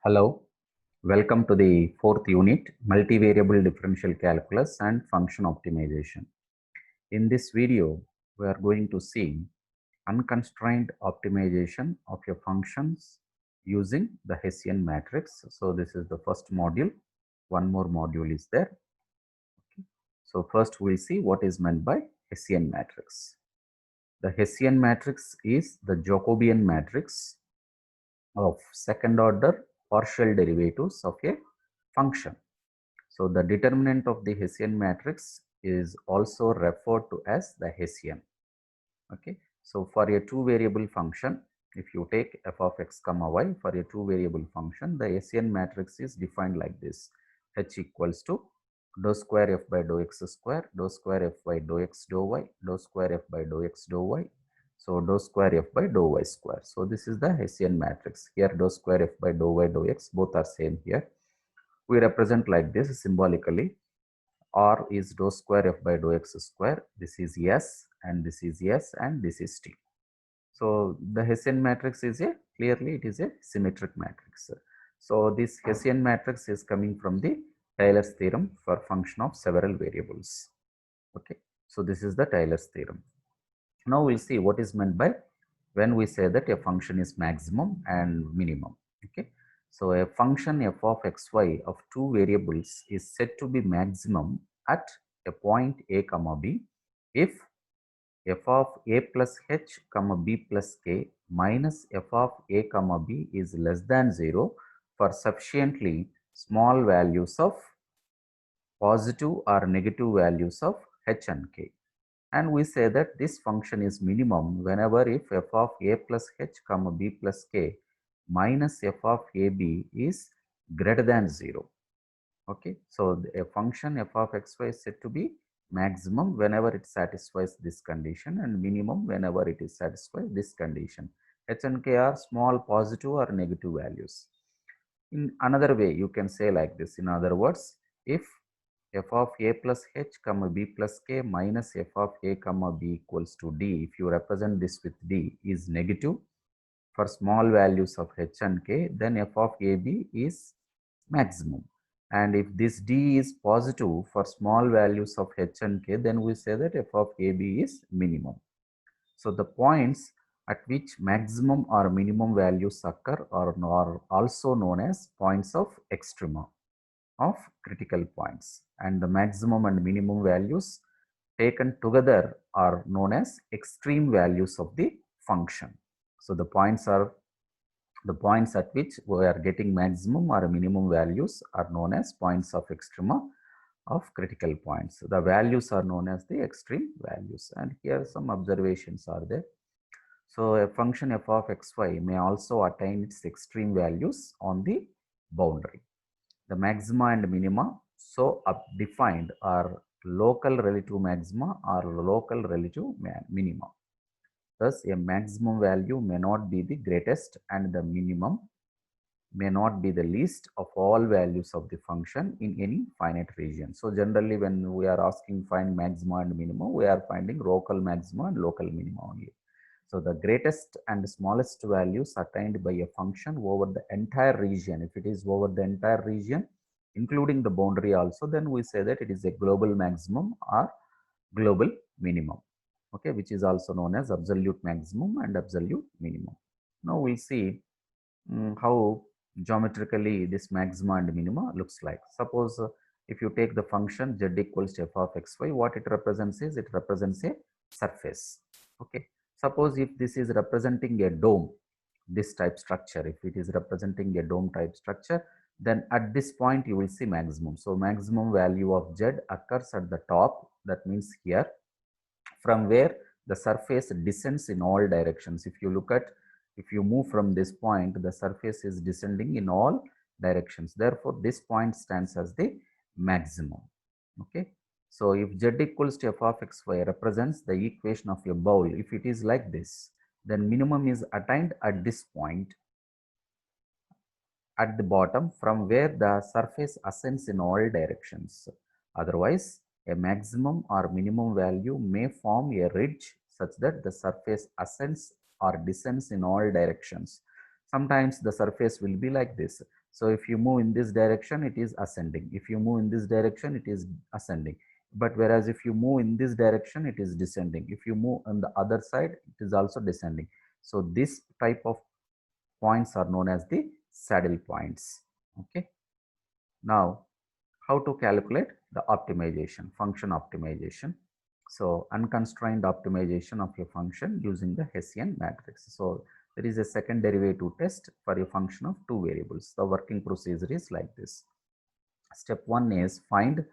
Hello, welcome to the fourth unit, Multivariable Differential Calculus and Function Optimization. In this video, we are going to see unconstrained optimization of your functions using the Hessian matrix. So this is the first module. One more module is there. So first we'll see what is meant by Hessian matrix. The Hessian matrix is the Jacobian matrix of second order partial derivatives of a function. So the determinant of the Hessian matrix is also referred to as the Hessian. Okay. So for a two variable function, if you take f of x comma y for a two variable function, the Hessian matrix is defined like this: h equals to dou square f by dou x square, dou square f by dou x dou y, dou square f by dou x dou y. So dou square f by dou y square. So this is the Hessian matrix. Here dou square f by dou y dou x both are same here. We represent like this symbolically. R is dou square f by dou x square. This is S and this is S and this is T. So the Hessian matrix is clearly it is a symmetric matrix. So this Hessian matrix is coming from the Taylor's theorem for function of several variables. Okay. So this is the Taylor's theorem. Now we'll see what is meant by when we say that a function is maximum and minimum. Okay. So a function f of xy of two variables is said to be maximum at a point a comma b if f of a plus h comma b plus k minus f of a comma b is less than 0 for sufficiently small values of positive or negative values of h and k. And we say that this function is minimum whenever if f of a plus h comma b plus k minus f of ab is greater than 0. Okay, so a function f of xy is said to be maximum whenever it satisfies this condition and minimum whenever it is satisfies this condition. H and k are small positive or negative values. In another way, you can say like this. In other words, if f of a plus h comma b plus k minus f of a comma b equals to d, if you represent this with d, is negative for small values of h and k, then f of ab is maximum. And if this d is positive for small values of h and k, then we say that f of ab is minimum. So the points at which maximum or minimum values occur are also known as points of extrema of critical points, and the maximum and minimum values taken together are known as extreme values of the function. So the points at which we are getting maximum or minimum values are known as points of extrema of critical points. The values are known as the extreme values, and here some observations are there. So a function f of xy may also attain its extreme values on the boundary. The maxima and minima so defined are local relative maxima or local relative minima. Thus, a maximum value may not be the greatest and the minimum may not be the least of all values of the function in any finite region. So generally when we are asking find maxima and minima, we are finding local maxima and local minima only. So the greatest and smallest values attained by a function over the entire region, if it is over the entire region, including the boundary also, then we say that it is a global maximum or global minimum, okay, which is also known as absolute maximum and absolute minimum. Now we'll see how geometrically this maxima and minima looks like. Suppose if you take the function z equals to f of xy, what it represents is, it represents a surface. Okay. Suppose if this is representing a dome, this type structure, if it is representing a dome type structure, then at this point you will see maximum. So maximum value of z occurs at the top, that means here, from where the surface descends in all directions. If you look at, if you move from this point, the surface is descending in all directions. Therefore, this point stands as the maximum. Okay. So if z equals to f of xy represents the equation of a bowl, if it is like this, then minimum is attained at this point at the bottom from where the surface ascends in all directions. Otherwise, a maximum or minimum value may form a ridge such that the surface ascends or descends in all directions. Sometimes the surface will be like this. So if you move in this direction, it is ascending. If you move in this direction, it is ascending. But whereas if you move in this direction, it is descending. If you move on the other side, it is also descending. So this type of points are known as the saddle points. Okay. Now, how to calculate the optimization, function optimization. So unconstrained optimization of a function using the Hessian matrix. So there is a second derivative test for a function of two variables. The working procedure is like this. Step 1 is find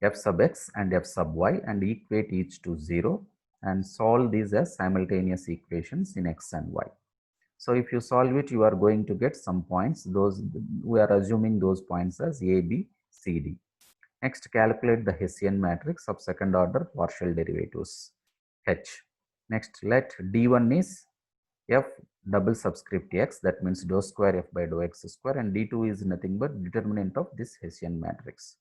f sub x and f sub y and equate each to 0 and solve these as simultaneous equations in x and y. So if you solve it, you are going to get some points. Those we are assuming those points as A, B, C, D. Next, calculate the Hessian matrix of second order partial derivatives H. Next, let D1 is f double subscript x, that means dou square f by dou x square, and D2 is nothing but determinant of this Hessian matrix.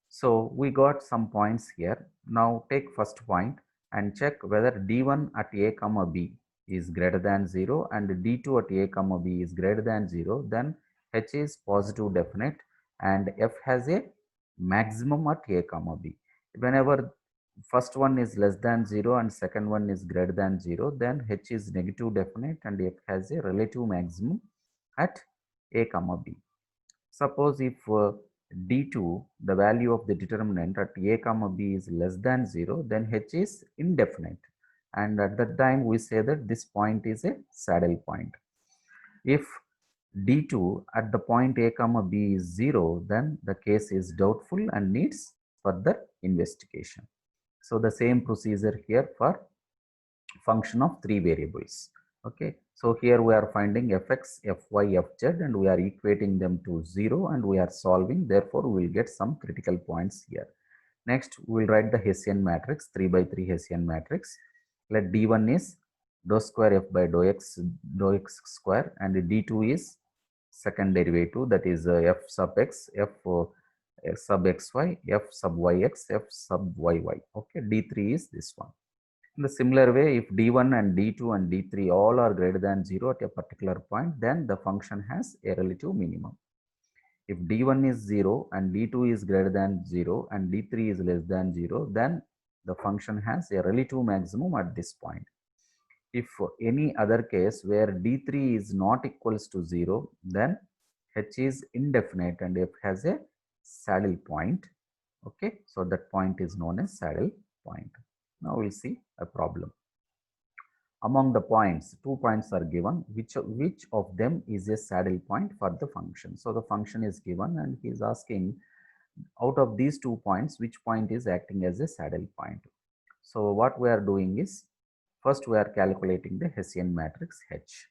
So we got some points here. Now take first point and check whether D1 at A comma B is greater than 0 and D2 at A comma B is greater than 0. Then H is positive definite and F has a maximum at A comma B. Whenever first one is less than 0 and second one is greater than 0, then H is negative definite and F has a relative maximum at A comma B. Suppose if D2, the value of the determinant at A comma B is less than 0, then H is indefinite. And at that time, we say that this point is a saddle point. If D2 at the point A comma B is 0, then the case is doubtful and needs further investigation. So the same procedure here for function of three variables. Okay, so here we are finding fx, fy, fz and we are equating them to 0 and we are solving. Therefore, we will get some critical points here. Next, we will write the Hessian matrix, 3 by 3 Hessian matrix. Let D1 is dou square f by dou x square and D2 is second derivative, that is f sub x, f sub xy, f sub yx, f sub yy. Okay, D3 is this one. In the similar way, if D1 and D2 and D3 all are greater than 0 at a particular point, then the function has a relative minimum. If D1 is 0 and D2 is greater than 0 and D3 is less than 0, then the function has a relative maximum at this point. If any other case where D3 is not equals to 0, then H is indefinite and F has a saddle point. Okay, so that point is known as saddle point. Now we'll see a problem. Among the points, 2 points are given. Which of them is a saddle point for the function? So the function is given and he is asking, out of these 2 points, which point is acting as a saddle point? So what we are doing is, first we are calculating the Hessian matrix H.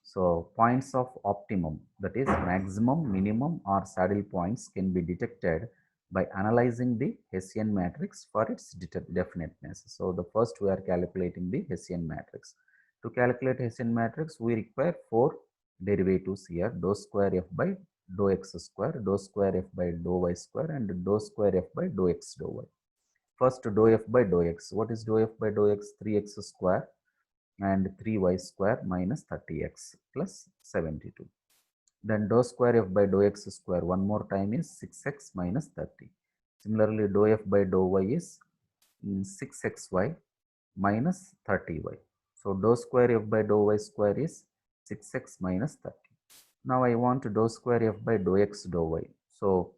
So points of optimum, that is maximum, minimum or saddle points, can be detected by analyzing the Hessian matrix for its definiteness. So the first we are calculating the Hessian matrix. To calculate Hessian matrix, we require 4 derivatives here: dou square f by dou x square, dou square f by dou y square, and dou square f by dou x dou y. First, dou f by dou x. What is dou f by dou x? 3x square and 3y square minus 30x plus 72. Then dou square f by dou x square one more time is 6x minus 30. Similarly, dou f by dou y is 6xy minus 30y. So dou square f by dou y square is 6x minus 30. Now I want dou square f by dou x dou y. So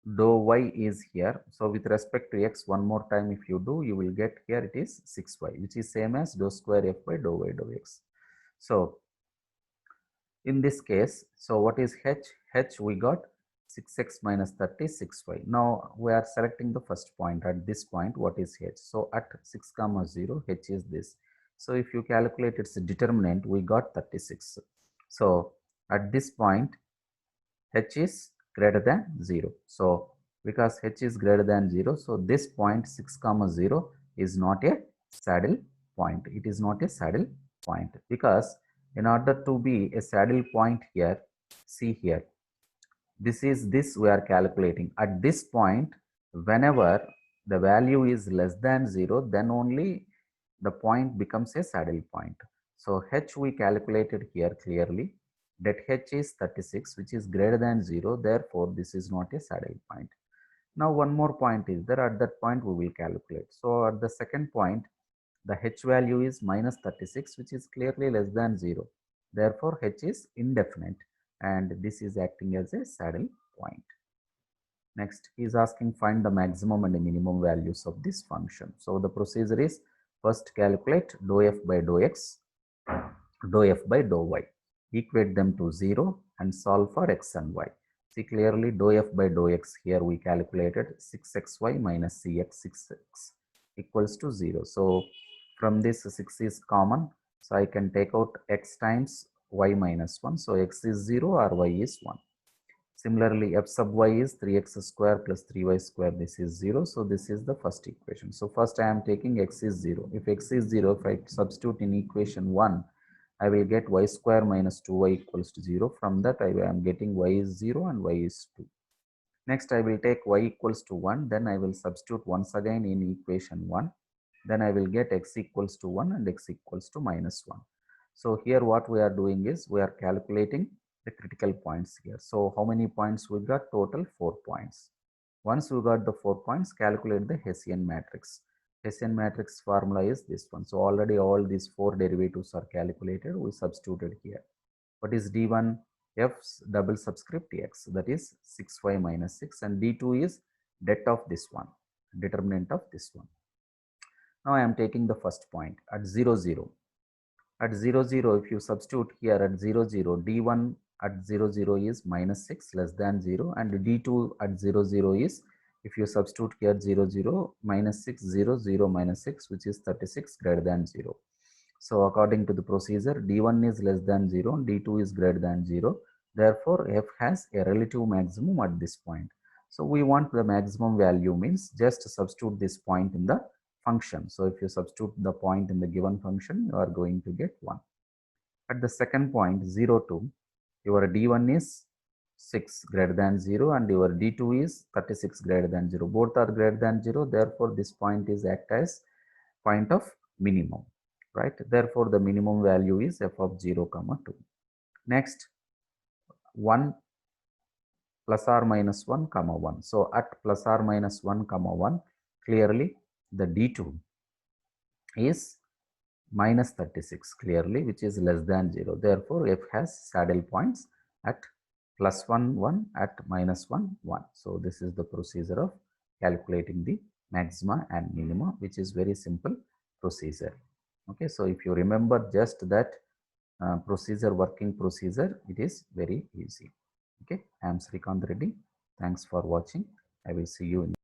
dou y is here. So with respect to x, one more time if you do, you will get here it is 6y, which is same as dou square f by dou y dou x. So in this case, so what is h? H we got 6x minus 30, 6y. Now we are selecting the first point. At this point, what is h? So at 6 comma 0, h is this. So if you calculate its determinant, we got 36. So at this point, h is greater than 0. So because h is greater than 0, so this point 6 comma 0 is not a saddle point. It is not a saddle point because in order to be a saddle point here, see here, this we are calculating. At this point, whenever the value is less than 0, then only the point becomes a saddle point. So h we calculated here clearly. Det H is 36, which is greater than 0. Therefore, this is not a saddle point. Now, one more point is there. At that point, we will calculate. So, at the second point, the H value is minus 36, which is clearly less than 0. Therefore, H is indefinite, and this is acting as a saddle point. Next, he is asking find the maximum and the minimum values of this function. So, the procedure is first calculate dou f by dou x, dou f by dou y. Equate them to 0 and solve for x and y. See clearly dou f by dou x, here we calculated 6xy minus cx, 6x equals to 0. So, from this 6 is common. So, I can take out x times y minus 1. So, x is 0 or y is 1. Similarly, f sub y is 3x square plus 3y square. This is 0. So, this is the first equation. So, first I am taking x is 0. If x is 0, if I substitute in equation 1, I will get y square minus 2y equals to 0. From that, I am getting y is 0 and y is 2. Next, I will take y equals to 1. Then I will substitute once again in equation 1. Then I will get x equals to 1 and x equals to minus 1. So, here what we are doing is we are calculating the critical points here. So, how many points we got? Total 4 points. Once we got the 4 points, calculate the Hessian matrix. Hessian matrix formula is this one. So, already all these 4 derivatives are calculated. We substituted here. What is d1? F's double subscript x, that is 6y minus 6, and d2 is det of this one, determinant of this one. Now, I am taking the first point at 0, 0. At 0, 0, if you substitute here at 0, 0, d1 at 0, 0 is minus 6 less than 0, and d2 at 0, 0 is, if you substitute here 0, 0, minus 6, 0, 0 minus 6, which is 36 greater than 0. So, according to the procedure, d1 is less than 0, d2 is greater than 0. Therefore, f has a relative maximum at this point. So, we want the maximum value means just substitute this point in the function. So, if you substitute the point in the given function, you are going to get 1. At the second point 0, 2, your d1 is 6 greater than 0 and your d2 is 36 greater than 0. Both are greater than 0. Therefore, this point is act as point of minimum, right? Therefore, the minimum value is f of 0, 2. Next, 1 plus or minus 1, 1. So, at plus or minus 1, 1, clearly the d2 is minus 36 clearly, which is less than 0. Therefore, f has saddle points at plus 1, 1, at minus 1, 1. So, this is the procedure of calculating the maxima and minima, which is very simple procedure. Okay, so if you remember just that procedure, working procedure, it is very easy. Okay, I am Srikanth Reddy. Thanks for watching. I will see you in